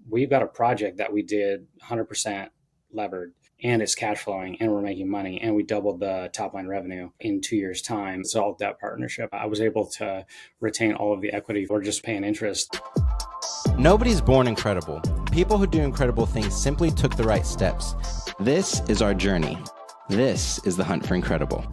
we've got a project that we did 100% levered and it's cash flowing and we're making money and we doubled the top line revenue in 2 years time. It's all debt partnership. I was able to retain all of the equity. We're just paying interest. Nobody's born incredible. People who do incredible things simply took the right steps. This is our journey. This is the hunt for incredible.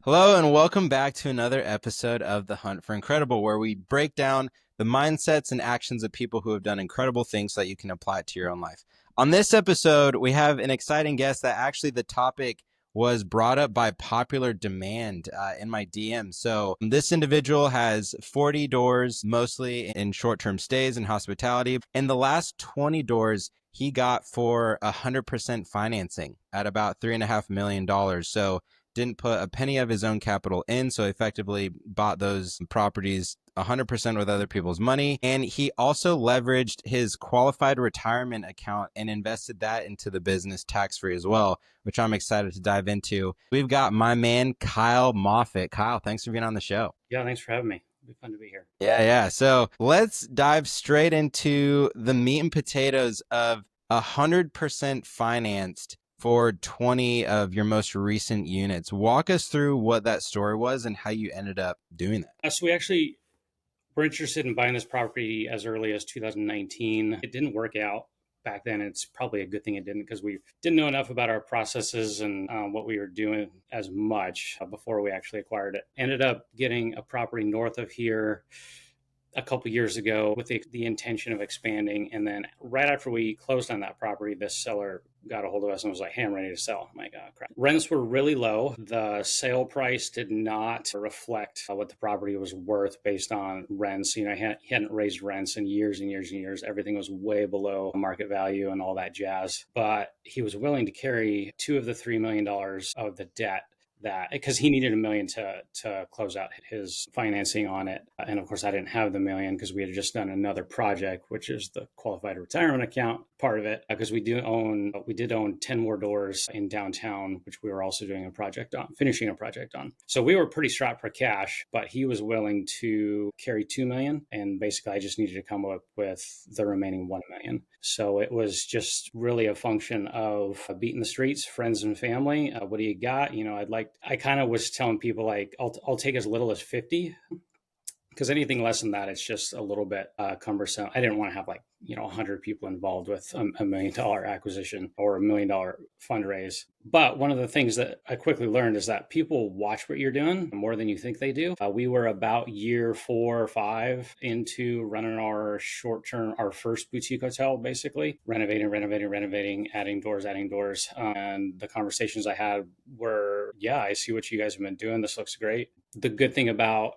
Hello and welcome back to another episode of the Hunt for Incredible, where we break down the mindsets and actions of people who have done incredible things so that you can apply it to your own life. On this episode, we have an exciting guest that actually the topic was brought up by popular demand in my DM. So this individual has 40 doors, mostly in short-term stays and hospitality. And the last 20 doors he got for 100% financing at about $3.5 million. So didn't put a penny of his own capital in, so effectively bought those properties 100% with other people's money. And he also leveraged his qualified retirement account and invested that into the business tax-free as well, which I'm excited to dive into. We've got my man, Kyle Moffitt. Kyle, thanks for being on the show. Yeah, thanks for having me. It'll be fun to be here. Yeah. So let's dive straight into the meat and potatoes of 100% financed for 20 of your most recent units. Walk us through what that story was and how you ended up doing that. So we actually were interested in buying this property as early as 2019. It didn't work out back then. It's probably a good thing it didn't, because we didn't know enough about our processes and what we were doing as much before we actually acquired it. Ended up getting a property north of here a couple years ago with the intention of expanding. And then right after we closed on that property, this seller got a hold of us and was like, hey, I'm ready to sell. I'm like, oh, crap. Rents were really low. The sale price did not reflect what the property was worth based on rents. He hadn't raised rents in years and years and years. Everything was way below market value and all that jazz. But he was willing to carry $2 of the $3 million of the debt, that because he needed $1 million to close out his financing on it. And of course, I didn't have the $1 million because we had just done another project, which is the qualified retirement account part of it. Because we did own 10 more doors in downtown, which we were also doing finishing a project on. So we were pretty strapped for cash, but he was willing to carry $2 million. And basically I just needed to come up with the remaining $1 million. So it was just really a function of beating the streets, friends and family. What do you got? I kind of was telling people like, I'll take as little as 50, because anything less than that, it's just a little bit cumbersome. I didn't want to have 100 people involved with a $1 million acquisition or $1 million fundraise. But one of the things that I quickly learned is that people watch what you're doing more than you think they do. We were about year 4 or 5 into running our first boutique hotel, basically renovating, adding doors. And the conversations I had were, yeah, I see what you guys have been doing. This looks great. The good thing about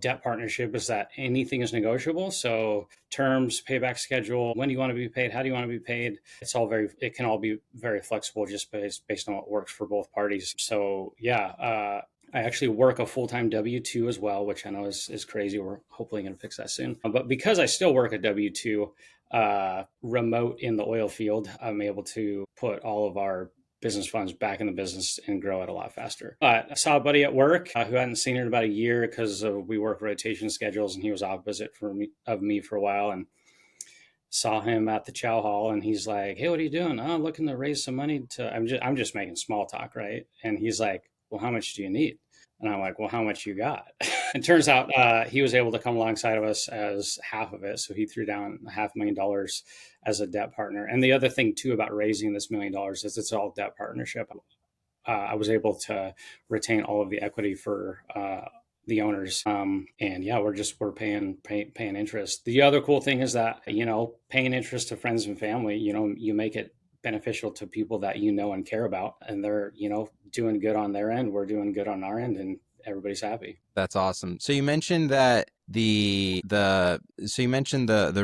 debt partnership is that anything is negotiable. So terms, payback schedule, when do you want to be paid? How do you want to be paid? It can all be very flexible just based on what works for both parties. So I actually work a full-time W-2 as well, which I know is crazy. We're hopefully going to fix that soon. But because I still work a W-2 remote in the oil field, I'm able to put all of our business funds back in the business and grow it a lot faster. But I saw a buddy at work who hadn't seen it in about a year because we work rotation schedules, and he was opposite of me for a while, and saw him at the chow hall, and he's like, hey, what are you doing? Oh, I'm looking to raise some money I'm just making small talk, right? And he's like, well, how much do you need? And I'm like, well, how much you got? It turns out he was able to come alongside of us as half of it. So he threw down $500,000 as a debt partner. And the other thing, too, about raising this $1 million is it's all debt partnership. I was able to retain all of the equity for the owners. We're paying interest. The other cool thing is that, paying interest to friends and family, you make it beneficial to people that and care about, and they're doing good on their end, we're doing good on our end, and everybody's happy. That's awesome. So you mentioned that the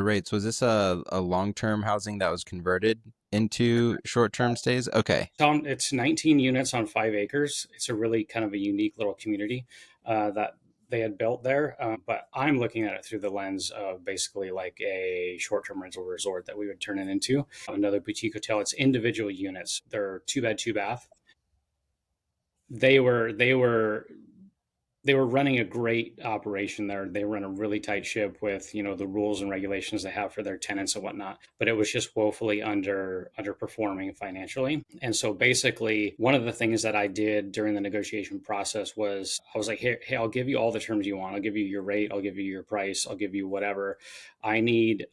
rates. Was this a long-term housing that was converted into short-term stays? Okay. It's 19 units on 5 acres. It's a really kind of a unique little community that they had built there. But I'm looking at it through the lens of basically like a short-term rental resort that we would turn it into. Another boutique hotel. It's individual units. They're 2 bed, 2 bath. They were they were running a great operation there. They run a really tight ship with, the rules and regulations they have for their tenants and whatnot. But it was just woefully underperforming financially. And so basically, one of the things that I did during the negotiation process was I was like, hey, I'll give you all the terms you want. I'll give you your rate. I'll give you your price. I'll give you whatever. I need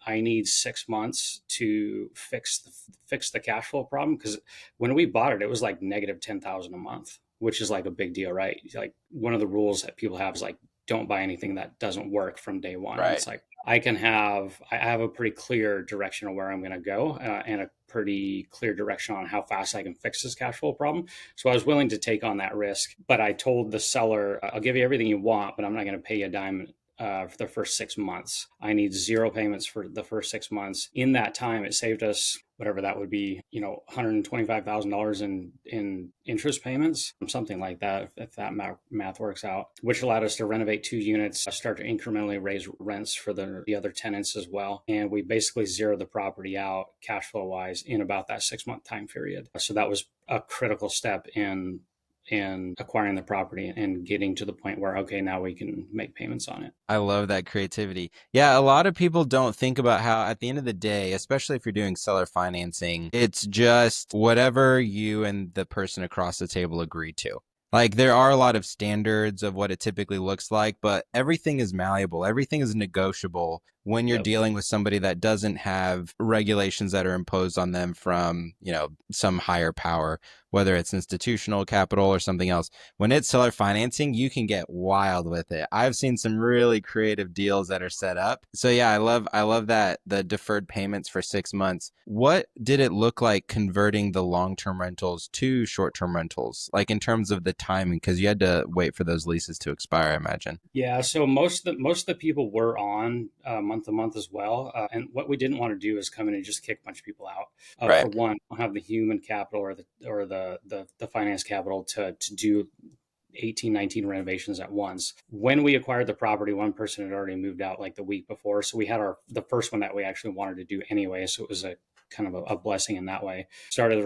6 months to fix the cash flow problem, because when we bought it, it was like negative 10,000 a month, which is like a big deal, right? Like, one of the rules that people have is like, don't buy anything that doesn't work from day one. And Right. it's like, I have a pretty clear direction of where I'm going to go, and a pretty clear direction on how fast I can fix this cash flow problem. So I was willing to take on that risk, but I told the seller, I'll give you everything you want, but I'm not going to pay you a dime for the first 6 months. I need zero payments for the first 6 months. In that time, it saved us whatever that would be, $125,000 in interest payments, something like that, if that math works out, which allowed us to renovate 2 units, start to incrementally raise rents for the other tenants as well. And we basically zeroed the property out cash flow wise in about that 6 month time period. So that was a critical step in acquiring the property and getting to the point where, okay, now we can make payments on it. I love that creativity. Yeah, a lot of people don't think about how, at the end of the day, especially if you're doing seller financing, it's just whatever you and the person across the table agree to. Like, there are a lot of standards of what it typically looks like, but everything is malleable. Everything is negotiable when you're Yep. dealing with somebody that doesn't have regulations that are imposed on them from, some higher power, whether it's institutional capital or something else. When it's seller financing, you can get wild with it. I've seen some really creative deals that are set up. So yeah, I love that, the deferred payments for 6 months. What did it look like converting the long-term rentals to short-term rentals? Like, in terms of the timing, because you had to wait for those leases to expire, I imagine. Yeah, so most of the people were on month to month as well, and what we didn't want to do is come in and just kick a bunch of people out. Right. For one, we don't have the human capital or the finance capital to do 18, 19 renovations at once. When we acquired the property, one person had already moved out like the week before, so we had the first one that we actually wanted to do anyway. So it was a kind of a blessing in that way. Started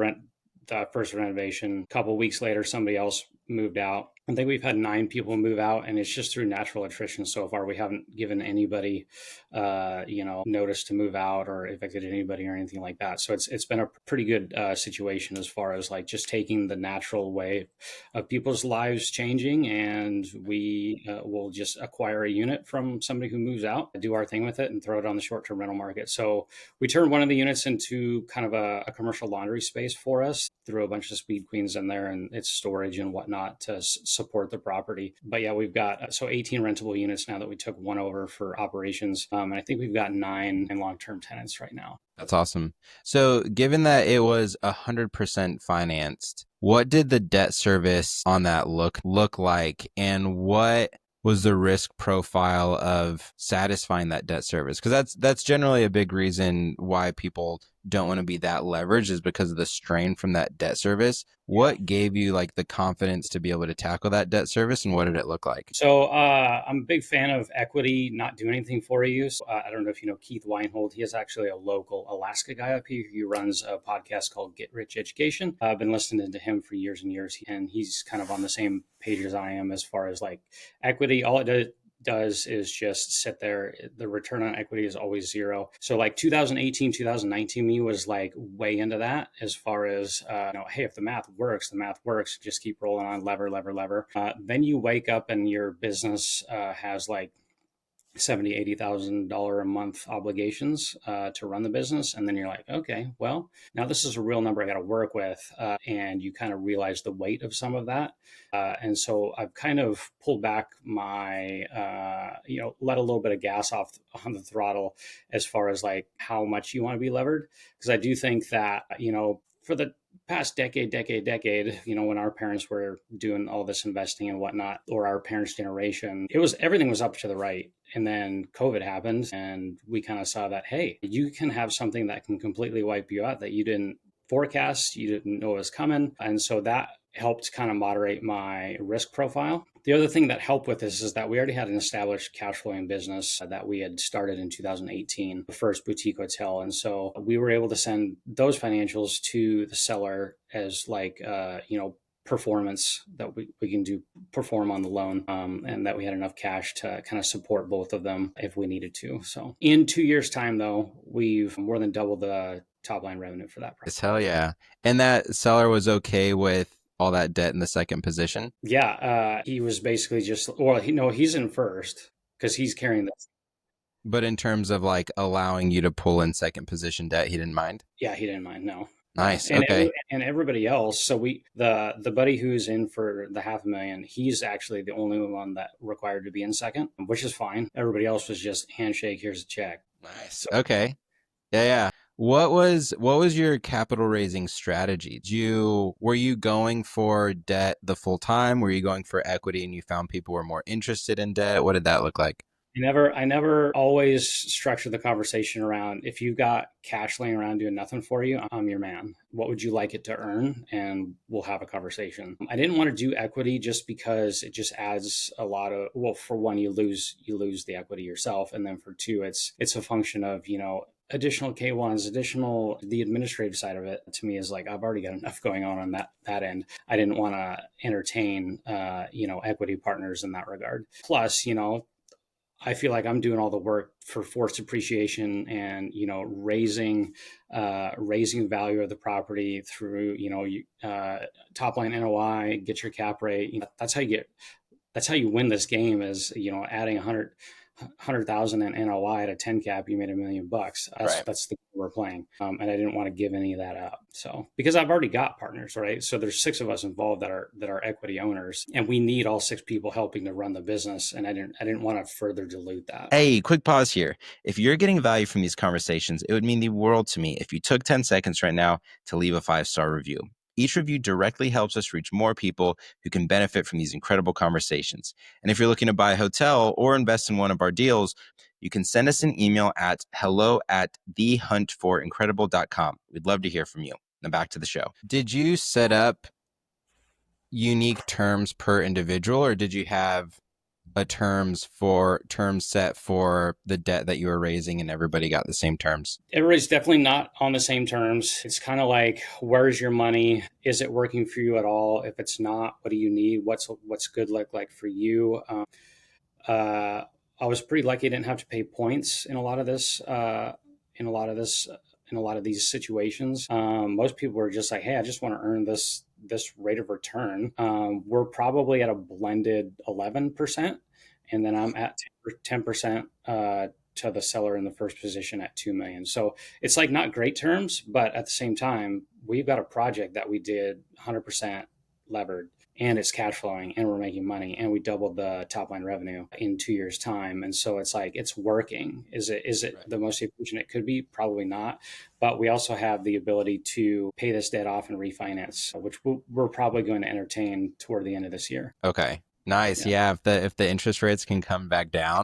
the first renovation. A couple weeks later, somebody else moved out. I think we've had 9 people move out, and it's just through natural attrition so far. We haven't given anybody, notice to move out or evicted anybody or anything like that. So it's been a pretty good situation as far as like just taking the natural way of people's lives changing, and we will just acquire a unit from somebody who moves out, do our thing with it, and throw it on the short-term rental market. So we turned one of the units into kind of a commercial laundry space for us, threw a bunch of speed queens in there and its storage and whatnot to support the property. But yeah, we've got 18 rentable units now that we took one over for operations. And I think we've got 9 in long-term tenants right now. That's awesome. So, given that it was 100% financed, what did the debt service on that look like, and what was the risk profile of satisfying that debt service? Because that's generally a big reason why people don't want to be that leveraged, is because of the strain from that debt service. Yeah. What gave you like the confidence to be able to tackle that debt service, and what did it look like? So I'm a big fan of equity not doing anything for you. So, I don't know if you know Keith Weinhold. He is actually a local Alaska guy up here. He runs a podcast called Get Rich Education. I've been listening to him for years and years, and he's kind of on the same page as I am as far as like equity. All it does is just sit there. The return on equity is always zero. So like 2018, 2019, me was like way into that as far as, hey, if the math works, the math works. Just keep rolling on lever, lever, lever. Then you wake up and your business has like 70, $80,000 a month obligations to run the business. And then you're like, okay, well, now this is a real number I got to work with. And you kind of realize the weight of some of that. And so I've kind of pulled back my, let a little bit of gas off on the throttle as far as like how much you want to be levered. Because I do think that, for the past decade, when our parents were doing all this investing and whatnot, or our parents' generation, everything was up to the right. And then COVID happened, and we kind of saw that, hey, you can have something that can completely wipe you out that you didn't forecast, you didn't know was coming. And so that helped kind of moderate my risk profile. The other thing that helped with this is that we already had an established cash flowing business that we had started in 2018, the first boutique hotel. And so we were able to send those financials to the seller as like, performance that we can do perform on the loan, and that we had enough cash to kind of support both of them if we needed to. So in 2 years time though, we've more than doubled the top line revenue for that It's hell property. yeah. And that seller was okay with all that debt in the second position, Yeah, he was basically just, well, he's in first because he's carrying this. but in terms of like allowing you to pull in second position debt, he didn't mind. Yeah, he didn't mind. No, no, Nice. Okay. and everybody else. So the buddy who's in for the 500,000, he's actually the only one that required to be in second, which is fine. Everybody else was just handshake. Here's a check. Nice. So Okay. Yeah, yeah. What was your capital raising strategy? Were you going for debt the full time? Were you going for equity and you found people were more interested in debt? What did that look like? I never always structure the conversation around, if you've got cash laying around doing nothing for you, I'm your man. What would you like it to earn? And we'll have a conversation. I didn't want to do equity just because it just adds a lot of, well, for one, you lose the equity yourself. And then for two, it's a function of, additional K1s, additional, the administrative side of it to me is like, I've already got enough going on that end. I didn't want to entertain, equity partners in that regard. Plus, I feel like I'm doing all the work for forced appreciation and raising value of the property through top line NOI, get your cap rate. That's how you win this game is adding 100,000 in NOI at a 10 cap, you made $1 million. That's Right. that's the game we're playing, and I didn't want to give any of that up. So because I've already got partners, right? So there's six of us involved that are equity owners, and we need all six people helping to run the business. And I didn't want to further dilute that. Hey, quick pause here. If you're getting value from these conversations, it would mean the world to me if you took 10 seconds right now to leave a 5-star review. Each review directly helps us reach more people who can benefit from these incredible conversations. And if you're looking to buy a hotel or invest in one of our deals, you can send us an email at hello@thehuntforincredible.com. We'd love to hear from you. Now back to the show. Did you set up unique terms per individual, or did you have a terms set for the debt that you were raising and everybody got the same terms? Everybody's definitely not on the same terms. It's kind of like, where's your money? Is it working for you at all? If it's not, what do you need? What's good look like for you? Uh, I was pretty lucky. I didn't have to pay points in a lot of this. In a lot of this. In a lot of these situations, most people are just like, "Hey, I just want to earn this rate of return." We're probably at a blended 11%, and then I'm at 10% to the seller in the first position at 2 million. So it's like not great terms, but at the same time, we've got a project that we did 100% levered, and it's cash flowing, and we're making money, and we doubled the top line revenue in 2 years time. And so it's like, it's working. Is it Right. the most efficient it could be? Probably not, but we also have the ability to pay this debt off and refinance, which we're probably going to entertain toward the end of this year. Okay. Nice. Yeah, Yeah, if the interest rates can come back down.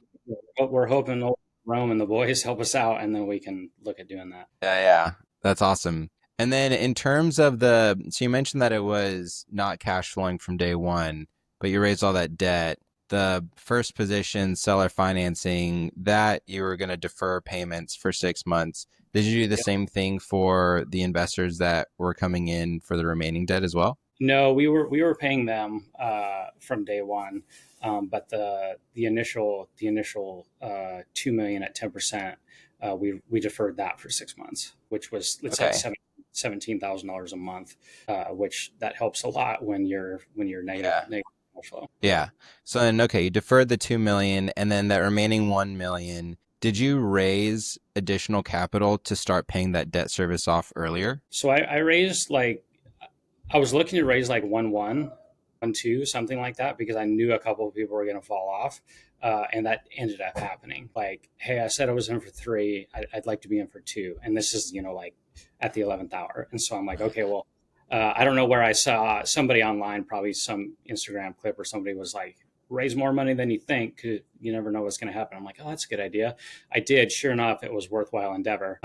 but we're hoping Rome and the boys help us out, and then we can look at doing that. Yeah, yeah. That's awesome. And then in terms of so you mentioned that it was not cash flowing from day one, but you raised all that debt. The first position, seller financing, that you were going to defer payments for 6 months. Did you do the same thing for the investors that were coming in for the remaining debt as well? No, we were paying them from day one, but the initial 2 million at 10%, we deferred that for 6 months, which was, let's say, Okay. $17,000 a month, which that helps a lot when you're Yeah. negative cash flow. Yeah. So then, okay, you deferred the 2 million, and then that remaining 1 million. Did you raise additional capital to start paying that debt service off earlier? So I raised like, I was looking to raise like 1.2, something like that, because I knew a couple of people were going to fall off. And that ended up happening. Like, hey, I said I was in for three. I'd like to be in for two. And this is, like at the 11th hour. And so I'm like, okay, well, I don't know where I saw somebody online, probably some Instagram clip, or somebody was like, raise more money than you think, because you never know what's going to happen. I'm like, oh, that's a good idea. I did. Sure enough, it was worthwhile endeavor.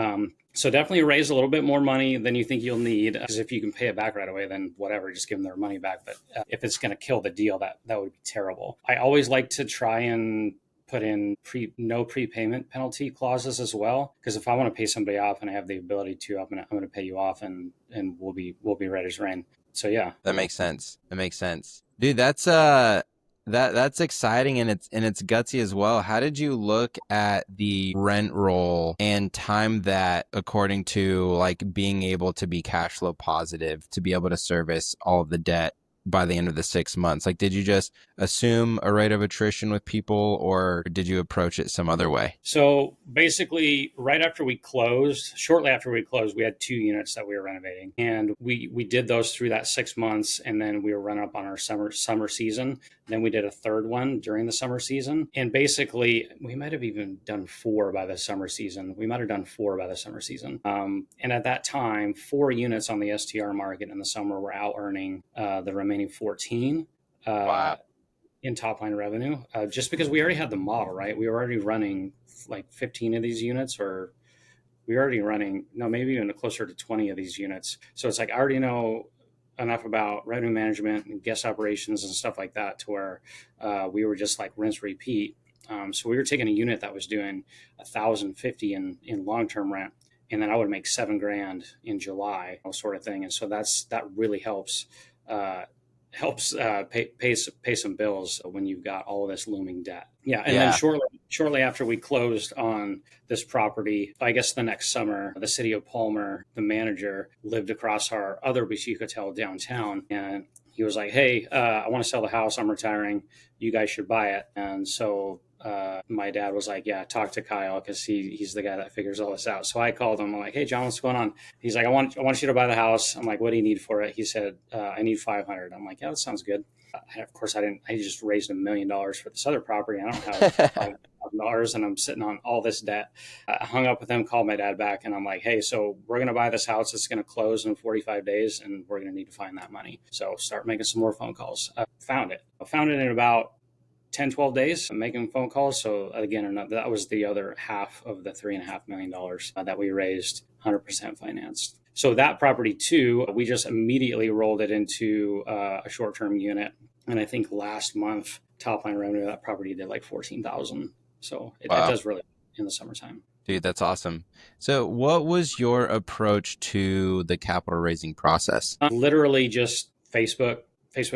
So definitely raise a little bit more money than you think you'll need, because if you can pay it back right away, then whatever, just give them their money back. But if it's going to kill the deal, that would be terrible. I always like to try and put in no prepayment penalty clauses as well, because if I want to pay somebody off and I have the ability to, I'm going to pay you off, and we'll be right as rain. So yeah. That makes sense. That makes sense. Dude, that's exciting and it's gutsy as well. How did you look at the rent roll and time that according to like being able to be cash flow positive to be able to service all of the debt by the end of the 6 months? Like, did you just assume a rate of attrition with people or did you approach it some other way? So basically, right after we closed, shortly after we closed, we had two units that we were renovating, and we did those through that 6 months, and then we were running up on our summer season. Then we did a third one during the summer season, and basically, we might have even done four by the summer season. We might have done four by the summer season, and at that time, four units on the STR market in the summer were out earning the remaining 14. Uh, Wow. in top line revenue, just because we already had the model, right? We were already running like 15 of these units, or we were already running, no, maybe even closer to 20 of these units. So it's like I already know enough about revenue management and guest operations and stuff like that to where we were just like rinse repeat. So we were taking a unit that was doing 1,050 in long term rent, and then I would make 7 grand in July, sort of thing. And so that really uh, helps pay some bills when you've got all of this looming debt. Yeah, and then Yeah. shortly after we closed on this property, I guess the next summer, the city of Palmer, the manager lived across our other boutique hotel downtown, and he was like, "Hey, I want to sell the house. I'm retiring. You guys should buy it." And so my dad was like, "Yeah, talk to Kyle because he's the guy that figures all this out." So I called him. I'm like, "Hey, John, what's going on?" He's like, I want you to buy the house." I'm like, "What do you need for it?" He said, "I need 500." I'm like, "Yeah, that sounds good." Of course, I didn't. I just raised $1 million for this other property. I don't have $5,000, and I'm sitting on all this debt. I hung up with him, called my dad back, and I'm like, "Hey, so we're gonna buy this house. It's gonna close in 45 days, and we're gonna need to find that money. So start making some more phone calls." I found it. I found it in about 10, 12 days making phone calls. So again, that was the other half of the $3.5 million that we raised, 100% financed. So that property too, we just immediately rolled it into a short-term unit. And I think last month, top line revenue of that property did like 14,000. So it Wow. does really in the summertime. Dude, that's awesome. So, what was your approach to the capital raising process? Literally just Facebook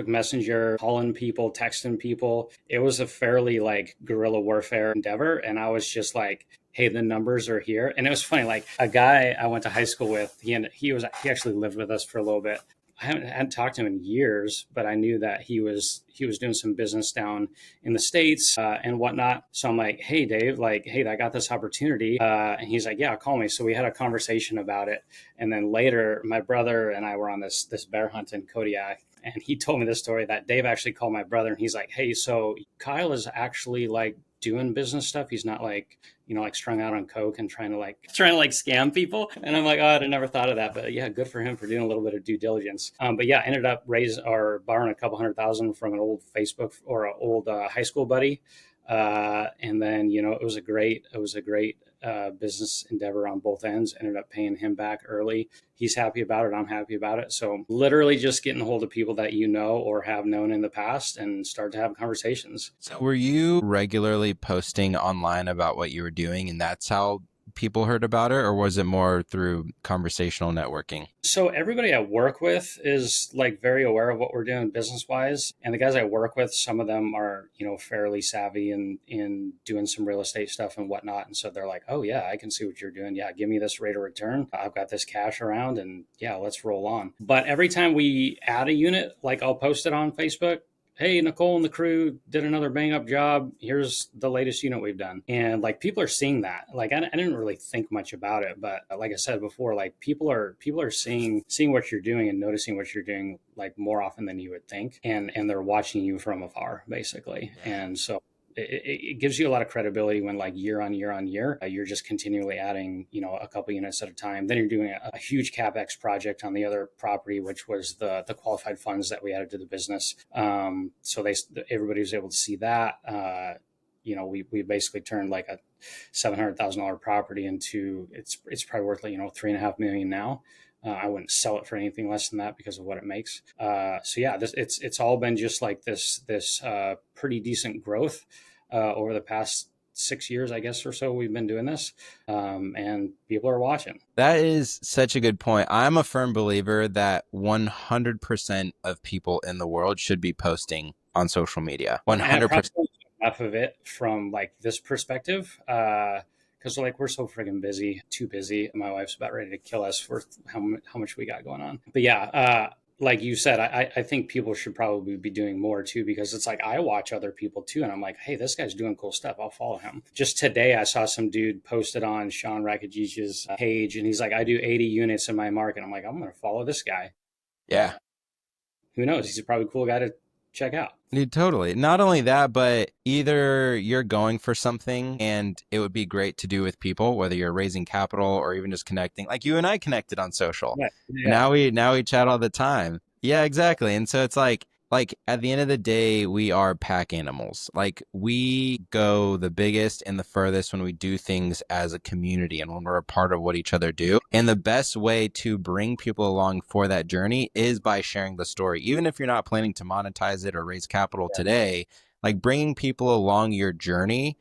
Messenger, calling people, texting people. It was a fairly like guerrilla warfare endeavor. And I was just like, "Hey, the numbers are here." And it was funny, like a guy I went to high school with, he actually lived with us for a little bit. I hadn't talked to him in years, but I knew that he was doing some business down in the States and whatnot. So I'm like, "Hey, Dave, like, hey, I got this opportunity." And he's like, "Yeah, call me." So we had a conversation about it. And then later, my brother and I were on this bear hunt in Kodiak, and he told me this story that Dave actually called my brother, and he's like, "Hey, so Kyle is actually like doing business stuff. He's not like like strung out on coke and trying to like scam people." And I'm like, "Oh, I'd never thought of that." But yeah, good for him for doing a little bit of due diligence. But yeah, ended up borrowing a couple $100,000 from an old Facebook or an old high school buddy. And then it was a great business endeavor on both ends. Ended up paying him back early. He's happy about it. I'm happy about it. So literally just getting a hold of people that you know or have known in the past and start to have conversations. So, were you regularly posting online about what you were doing and that's how people heard about it, or was it more through conversational networking? So everybody I work with is like very aware of what we're doing business wise. And the guys I work with, some of them are, fairly savvy in doing some real estate stuff and whatnot. And so they're like, "Oh yeah, I can see what you're doing. Yeah, give me this rate of return. I've got this cash around and yeah, let's roll on." But every time we add a unit, like I'll post it on Facebook. "Hey, Nicole and the crew did another bang up job. Here's the latest unit we've done." And like people are seeing that. Like I didn't really think much about it, but like I said before, like people are seeing what you're doing and noticing what you're doing like more often than you would think, and they're watching you from afar basically. And so it gives you a lot of credibility when like year on year on year you're just continually adding a couple units at a time. Then you're doing a huge capex project on the other property, which was the qualified funds that we added to the business. So everybody was able to see that. We basically turned like a $700,000 property into it's probably worth like 3.5 million now. I wouldn't sell it for anything less than that because of what it makes. So yeah, it's all been just like this pretty decent growth over the past 6 years, I guess, or so we've been doing this, and people are watching. That is such a good point. I'm a firm believer that 100% of people in the world should be posting on social media. And I probably 100%. don't do enough of it from like this perspective. Because like we're so freaking busy, too busy. My wife's about ready to kill us for how much we got going on. But yeah, like you said, I think people should probably be doing more too, because it's like I watch other people too, and I'm like, hey, this guy's doing cool stuff. I'll follow him. Just today, I saw some dude posted on Sean Rakajic's page, and he's like, I do 80 units in my market. I'm like, I'm gonna follow this guy. Yeah. Who knows? He's a probably cool guy to check out. Dude, totally. Not only that, but either you're going for something and it would be great to do with people, whether you're raising capital or even just connecting. Like you and I connected on social. Yeah, And yeah, now we chat all the time. Yeah, exactly. And so it's like at the end of the day, we are pack animals. Like we go the biggest and the furthest when we do things as a community and when we're a part of what each other do. And the best way to bring people along for that journey is by sharing the story. Even if you're not planning to monetize it or raise capital today, like bringing people along your journey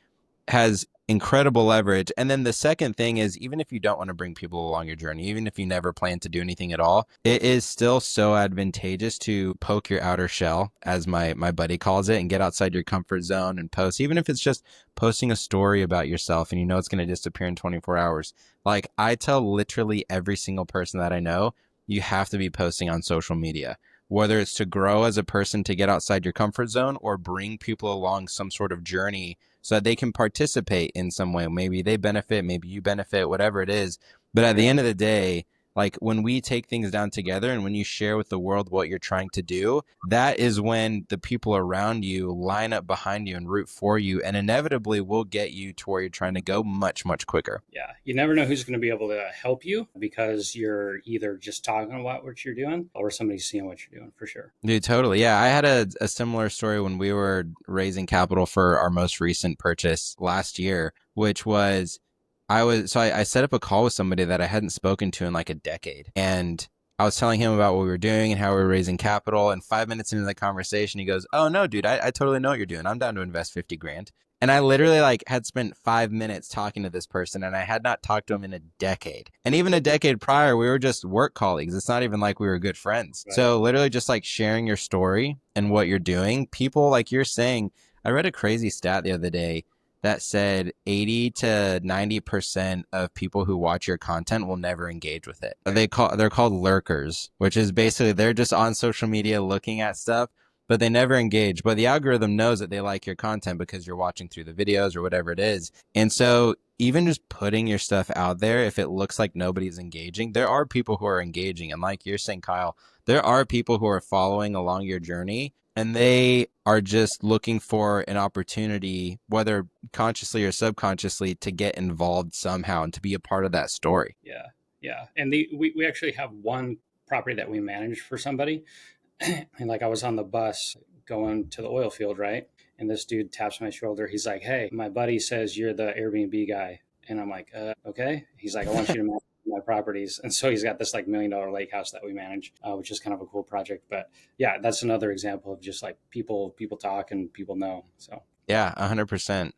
has incredible leverage. And then the second thing is, even if you don't want to bring people along your journey, even if you never plan to do anything at all, it is still so advantageous to poke your outer shell, as my buddy calls it, and get outside your comfort zone and post, even if it's just posting a story about yourself and you know it's going to disappear in 24 hours. Like I tell literally every single person that I know, you have to be posting on social media, whether it's to grow as a person, to get outside your comfort zone, or bring people along some sort of journey so that they can participate in some way. Maybe they benefit, maybe you benefit, whatever it is. But at the yeah, end of the day, like when we take things down together and when you share with the world what you're trying to do, that is when the people around you line up behind you and root for you, and inevitably will get you to where you're trying to go much, much quicker. yeah. You never know who's going to be able to help you, because you're either just talking about what you're doing or somebody's seeing what you're doing, for sure. Dude, totally. Yeah, I had a similar story when we were raising capital for our most recent purchase last year, which was I set up a call with somebody that I hadn't spoken to in like a decade. And I was telling him about what we were doing and how we were raising capital. And 5 minutes into the conversation, he goes, "Oh no, dude, I totally know what you're doing. I'm down to invest 50 grand." And I literally like had spent 5 minutes talking to this person, and I had not talked to him in a decade. And even a decade prior, we were just work colleagues. It's not even like we were good friends. Right. So literally just like sharing your story and what you're doing, people like you're saying, I read a crazy stat the other day that said 80 to 90% of people who watch your content will never engage with it. They're called lurkers, which is basically they're just on social media looking at stuff, but they never engage. But the algorithm knows that they like your content because you're watching through the videos or whatever it is. And so even just putting your stuff out there, if it looks like nobody's engaging, there are people who are engaging. And like you're saying, Kyle, there are people who are following along your journey, and they are just looking for an opportunity, whether consciously or subconsciously, to get involved somehow and to be a part of that story. Yeah, yeah. And we actually have one property that we manage for somebody. And like I was on the bus going to the oil field, right? And this dude taps my shoulder. He's like, "Hey, my buddy says you're the Airbnb guy." And I'm like, "Okay." He's like, "I want you to manage my properties." And so he's got this like $1 million lake house that we manage, which is kind of a cool project. But yeah, that's another example of just like people talk and people know. So Yeah, 100%.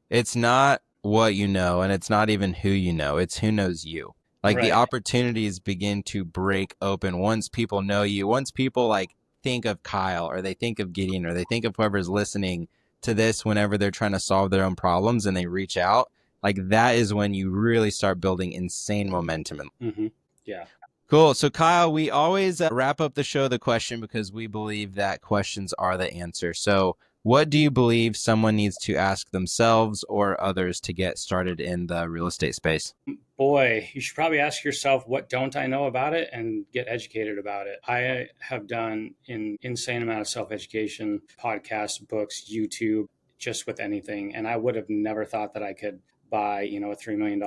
It's not what you know, and it's not even who you know. It's who knows you. Like the right. opportunities begin to break open once people know you, once people like think of Kyle or they think of Gideon or they think of whoever's listening to this whenever they're trying to solve their own problems and they reach out. Like that is when you really start building insane momentum. Hmm. Yeah. Cool. So, Kyle, we always wrap up the show with a question because we believe that questions are the answer. So, what do you believe someone needs to ask themselves or others to get started in the real estate space? Boy, you should probably ask yourself, what don't I know about it, and get educated about it. I have done an insane amount of self education, podcasts, books, YouTube, just with anything. And I would have never thought that I could buy, a $3 million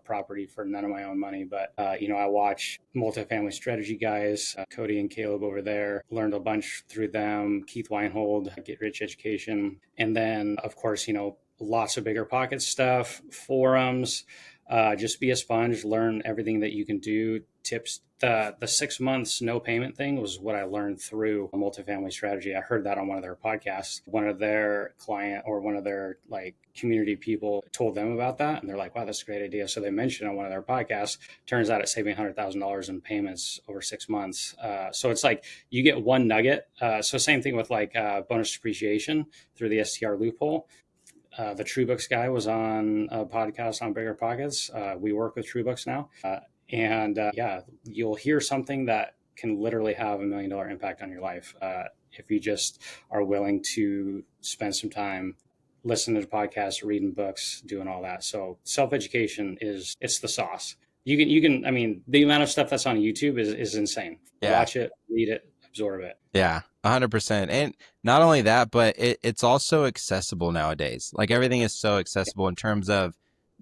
property for none of my own money. But, I watch multifamily strategy guys, Cody and Caleb over there, learned a bunch through them, Keith Weinhold, Get Rich Education. And then, of course, lots of bigger pocket stuff, forums, Just be a sponge, learn everything that you can do. Tips. The 6 months no payment thing was what I learned through a multifamily strategy. I heard that on one of their podcasts. One of their client or one of their like community people told them about that, and they're like, "Wow, that's a great idea." So they mentioned on one of their podcasts. Turns out it's saving $100,000 in payments over 6 months. So it's like you get one nugget. So same thing with like bonus depreciation through the STR loophole. The True Books guy was on a podcast on Bigger Pockets. We work with True Books now. Yeah, you'll hear something that can literally have $1 million impact on your life if you just are willing to spend some time listening to podcasts, reading books, doing all that. So self education it's the sauce. You can. I mean, the amount of stuff that's on YouTube is insane. Yeah. Watch it, read it, absorb it. Yeah, 100%. And not only that, but it's also accessible nowadays. Like everything is so accessible in terms of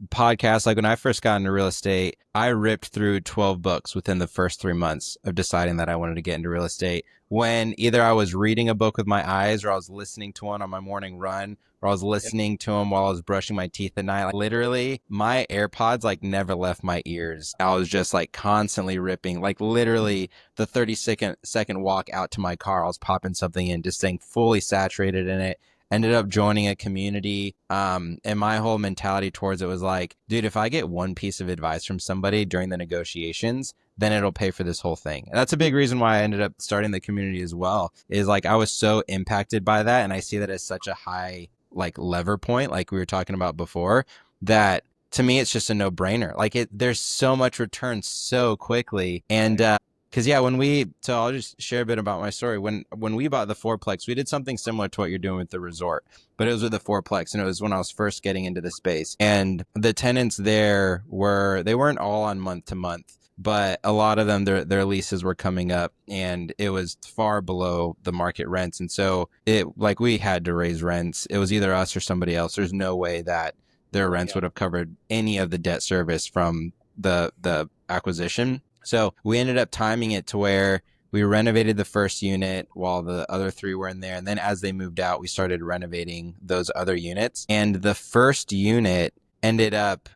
podcasts. Like when I first got into real estate, I ripped through 12 books within the first 3 months of deciding that I wanted to get into real estate. When either I was reading a book with my eyes, or I was listening to one on my morning run, or I was listening to them while I was brushing my teeth at night. Like literally, my AirPods like never left my ears. I was just like constantly ripping, like literally the 30-second walk out to my car, I was popping something in, just staying fully saturated in it. Ended up joining a community. And my whole mentality towards it was like, dude, if I get one piece of advice from somebody during the negotiations, then it'll pay for this whole thing. And that's a big reason why I ended up starting the community as well, is like I was so impacted by that. And I see that as such a high like lever point, like we were talking about before, that to me, it's just a no brainer. Like there's so much return so quickly. And, because yeah, so I'll just share a bit about my story. When we bought the fourplex, we did something similar to what you're doing with the resort, but it was with the fourplex, and it was when I was first getting into the space. And the tenants there they weren't all on month to month, but a lot of them their leases were coming up, and it was far below the market rents. And so we had to raise rents. It was either us or somebody else. There's no way that their rents would have covered any of the debt service from the acquisition. So we ended up timing it to where we renovated the first unit while the other three were in there. And then as they moved out, we started renovating those other units. And the first unit ended up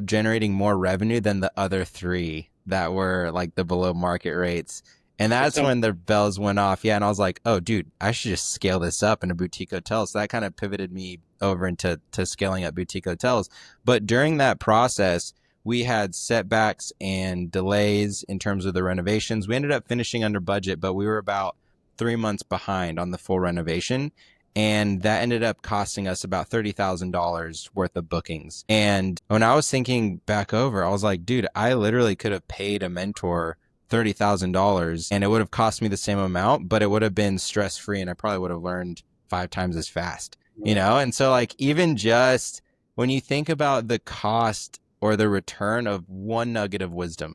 generating more revenue than the other three that were like the below market rates. And that's when the bells went off. Yeah. And I was like, oh, dude, I should just scale this up in a boutique hotel. So that kind of pivoted me over into scaling up boutique hotels. But during that process, we had setbacks and delays in terms of the renovations. We ended up finishing under budget, but we were about 3 months behind on the full renovation. And that ended up costing us about $30,000 worth of bookings. And when I was thinking back over, I was like, dude, I literally could have paid a mentor $30,000 and it would have cost me the same amount, but it would have been stress free and I probably would have learned 5 times as fast, you know? And so like, even just when you think about the cost or the return of one nugget of wisdom,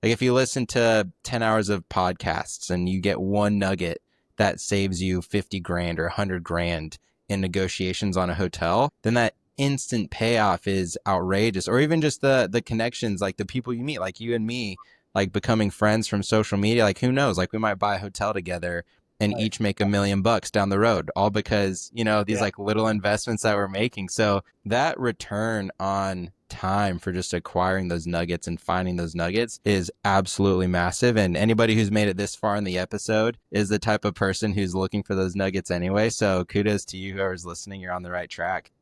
like if you listen to 10 hours of podcasts and you get one nugget that saves you 50 grand or 100 grand in negotiations on a hotel, then that instant payoff is outrageous. Or even just the connections, like the people you meet, like you and me, like becoming friends from social media. Like who knows, like we might buy a hotel together and each make $1 million down the road, all because, you know, these like little investments that we're making. So that return on time for just acquiring those nuggets and finding those nuggets is absolutely massive. And anybody who's made it this far in the episode is the type of person who's looking for those nuggets anyway. So kudos to you, whoever's listening. You're on the right track.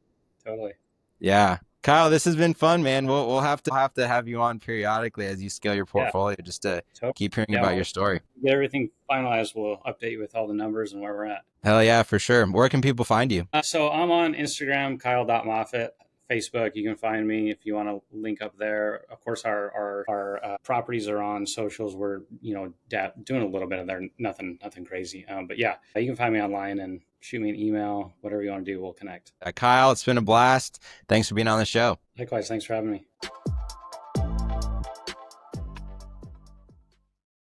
Totally. Yeah. Kyle, this has been fun, man. We'll have to have you on periodically as you scale your portfolio, just to keep hearing about your story. Get everything finalized. We'll update you with all the numbers and where we're at. Hell yeah, for sure. Where can people find you? So I'm on Instagram, Kyle.Moffitt. Facebook, you can find me if you want to link up there. Of course, our properties are on socials. We're doing a little bit of there, nothing crazy. But yeah, you can find me online and shoot me an email. Whatever you want to do, we'll connect. Kyle, it's been a blast. Thanks for being on the show. Likewise, thanks for having me.